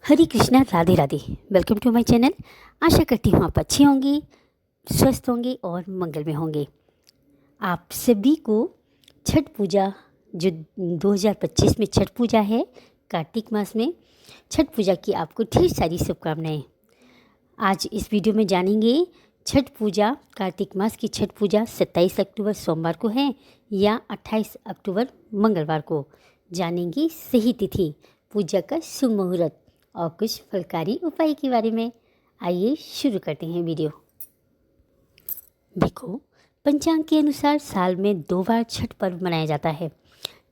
Hare Krishna, Radhe Radhe. Welcome to my channel. आशा करती हूँ आप अच्छे होंगे, स्वस्थ होंगे और मंगल में होंगे। आप सभी को छठ पूजा जो 2025 में छठ पूजा है, कार्तिक मास में छठ पूजा की आपको ढेर सारी शुभकामनाएं। आज इस वीडियो में जानेंगे छठ पूजा, कार्तिक मास की छठ पूजा 27 अक्टूबर सोमवार को है या 28 अक्टूबर मंगलवार को। जानेंगे सही तिथि, पूजा का शुभ मुहूर्त और कुछ फलकारी उपाय के बारे में। आइए शुरू करते हैं वीडियो। देखो, पंचांग के अनुसार साल में 2 बार छठ पर्व मनाया जाता है।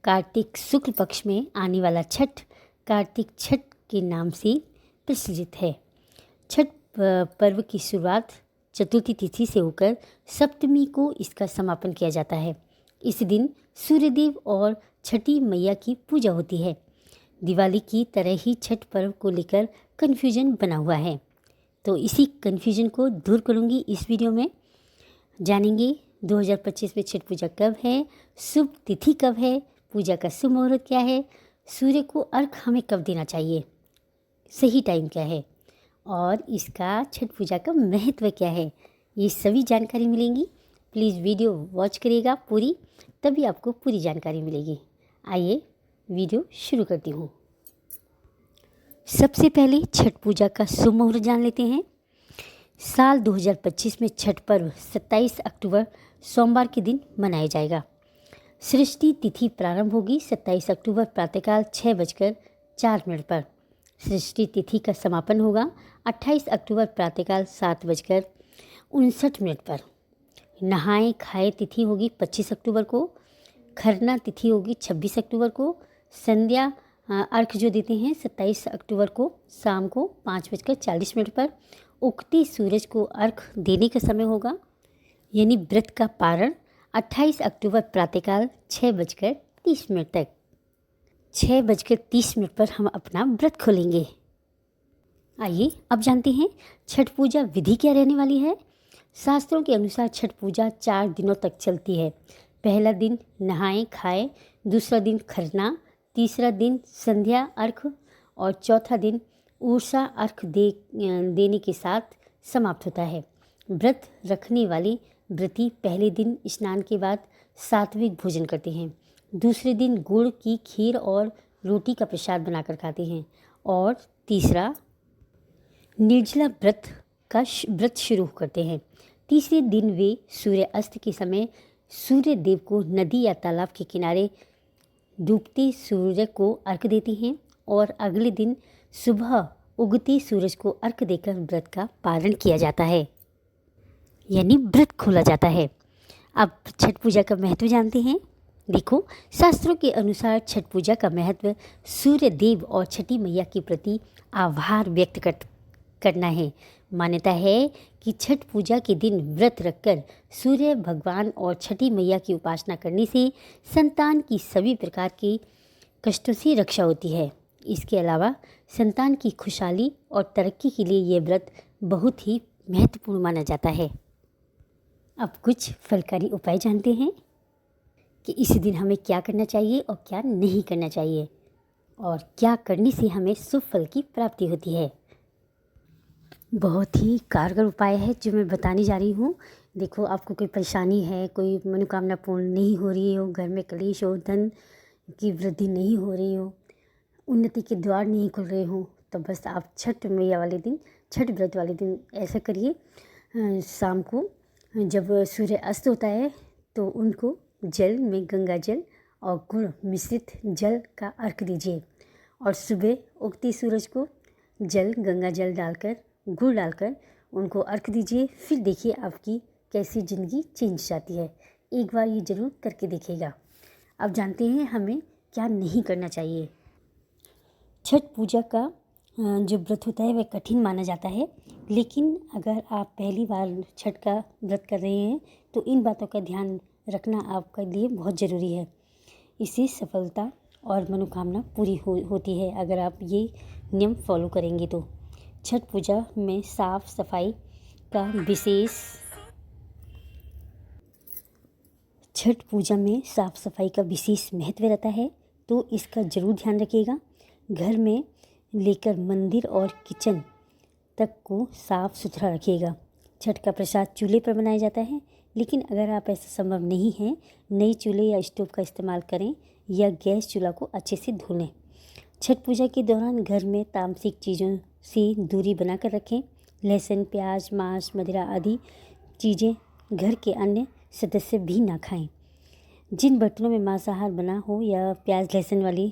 कार्तिक शुक्ल पक्ष में आने वाला छठ कार्तिक छठ के नाम से प्रचलित है। छठ पर्व की शुरुआत चतुर्थी तिथि से होकर सप्तमी को इसका समापन किया जाता है। इस दिन सूर्यदेव और छठी मैया की पूजा होती है। दिवाली की तरह ही छठ पर्व को लेकर कन्फ्यूजन बना हुआ है, तो इसी कन्फ्यूजन को दूर करूंगी इस वीडियो में। जानेंगे 2025 में छठ पूजा कब है, शुभ तिथि कब है, पूजा का शुभ मुहूर्त क्या है, सूर्य को अर्घ हमें कब देना चाहिए, सही टाइम क्या है और इसका छठ पूजा का महत्व क्या है। ये सभी जानकारी मिलेंगी। प्लीज़ वीडियो वॉच करिएगा पूरी, तभी आपको पूरी जानकारी मिलेगी। आइए वीडियो शुरू करती हूँ। सबसे पहले छठ पूजा का शुभ मुहूर्त जान लेते हैं। साल 2025 में छठ पर्व 27 अक्टूबर सोमवार के दिन मनाया जाएगा। सृष्टि तिथि प्रारंभ होगी 27 अक्टूबर प्रातःकाल 6:04 पर। सृष्टि तिथि का समापन होगा 28 अक्टूबर प्रातःकाल 7:59 पर। नहाए खाए तिथि होगी 25 अक्टूबर को। खरना तिथि होगी 26 अक्टूबर को। संध्या अर्घ जो देते हैं 27 अक्टूबर को शाम को 5:40 पर। उगते सूरज को अर्घ देने का समय होगा, यानी व्रत का पारण 28 अक्टूबर प्रातःकाल 6:30 तक। 6:30 पर हम अपना व्रत खोलेंगे। आइए अब जानते हैं छठ पूजा विधि क्या रहने वाली है। शास्त्रों के अनुसार छठ पूजा 4 दिनों तक चलती है। पहला दिन नहाए खाए, दूसरा दिन खरना, तीसरा दिन संध्या अर्घ और चौथा दिन ऊर्सा अर्घ देने के साथ समाप्त होता है। व्रत रखने वाले व्रती पहले दिन स्नान के बाद सात्विक भोजन करते हैं। दूसरे दिन गुड़ की खीर और रोटी का प्रसाद बनाकर खाते हैं और तीसरा निर्जला व्रत शुरू करते हैं। तीसरे दिन वे सूर्य अस्त के समय सूर्य देव को नदी या तालाब के किनारे डूबते सूर्य को अर्घ देते हैं और अगले दिन सुबह उगते सूरज को अर्घ देकर व्रत का पारण किया जाता है, यानी व्रत खोला जाता है। अब छठ पूजा का महत्व जानते हैं। देखो, शास्त्रों के अनुसार छठ पूजा का महत्व सूर्य देव और छठी मैया के प्रति आभार व्यक्त करना है। मान्यता है कि छठ पूजा के दिन व्रत रखकर सूर्य भगवान और छठी मैया की उपासना करने से संतान की सभी प्रकार के कष्टों से रक्षा होती है। इसके अलावा संतान की खुशहाली और तरक्की के लिए ये व्रत बहुत ही महत्वपूर्ण माना जाता है। अब कुछ फलकारी उपाय जानते हैं कि इस दिन हमें क्या करना चाहिए और क्या नहीं करना चाहिए और क्या करने से हमें शुभ फल की प्राप्ति होती है। बहुत ही कारगर उपाय है जो मैं बताने जा रही हूँ। देखो, आपको कोई परेशानी है, कोई मनोकामना पूर्ण नहीं हो रही हो, घर में क्लेश हो, धन की वृद्धि नहीं हो रही हो, उन्नति के द्वार नहीं खुल रहे हो, तो बस आप छठ मैया वाले दिन, छठ व्रत वाले दिन ऐसा करिए। शाम को जब सूर्य अस्त होता है तो उनको जल में गंगा जल और गुड़ मिश्रित जल का अर्घ दीजिए और सुबह उगते सूरज को जल गंगा जल डालकर गुड़ डालकर उनको अर्घ दीजिए। फिर देखिए आपकी कैसी ज़िंदगी चेंज जाती है। एक बार ये ज़रूर करके देखिएगा। अब जानते हैं हमें क्या नहीं करना चाहिए। छठ पूजा का जो व्रत होता है वह कठिन माना जाता है, लेकिन अगर आप पहली बार छठ का व्रत कर रहे हैं तो इन बातों का ध्यान रखना आपके लिए बहुत ज़रूरी है। इससे सफलता और मनोकामना पूरी होती है अगर आप ये नियम फॉलो करेंगे तो। छठ पूजा में साफ सफाई का विशेष महत्व रहता है, तो इसका ज़रूर ध्यान रखिएगा। घर में लेकर मंदिर और किचन तक को साफ सुथरा रखिएगा। छठ का प्रसाद चूल्हे पर बनाया जाता है, लेकिन अगर आप ऐसा संभव नहीं है, नई चूल्हे या स्टोव का इस्तेमाल करें या गैस चूल्हा को अच्छे से धो लें। छठ पूजा के दौरान घर में तामसिक चीज़ों से दूरी बनाकर रखें। लहसुन, प्याज, मांस, मदिरा आदि चीज़ें घर के अन्य सदस्य भी ना खाएं। जिन बर्तनों में मांसाहार बना हो या प्याज लहसुन वाली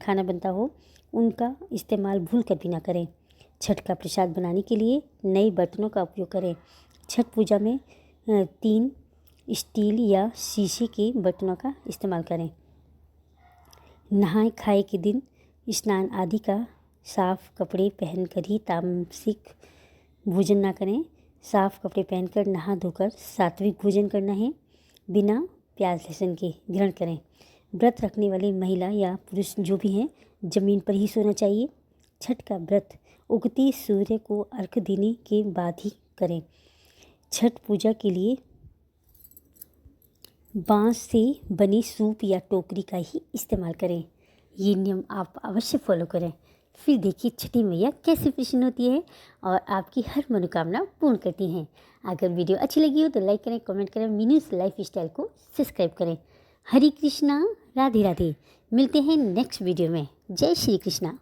खाना बनता हो, उनका इस्तेमाल भूल कर भी ना करें। छठ का प्रसाद बनाने के लिए नए बर्तनों का उपयोग करें। छठ पूजा में 3 स्टील या शीशे के बर्तनों का इस्तेमाल करें। नहाए खाए के दिन स्नान आदि का साफ कपड़े पहनकर ही तामसिक भोजन ना करें। साफ कपड़े पहनकर नहा धोकर सात्विक भोजन करना है। बिना प्याज लहसुन के ग्रहण करें। व्रत रखने वाली महिला या पुरुष जो भी हैं, ज़मीन पर ही सोना चाहिए। छठ का व्रत उगते सूर्य को अर्घ देने के बाद ही करें। छठ पूजा के लिए बांस से बनी सूप या टोकरी का ही इस्तेमाल करें। ये नियम आप अवश्य फॉलो करें। फिर देखिए छठी मैया कैसे प्रसन्न होती है और आपकी हर मनोकामना पूर्ण करती हैं। अगर वीडियो अच्छी लगी हो तो लाइक करें, कमेंट करें, मीनूज़ लाइफ स्टाइल को सब्सक्राइब करें। हरे कृष्णा, राधे राधे। मिलते हैं नेक्स्ट वीडियो में। जय श्री कृष्णा।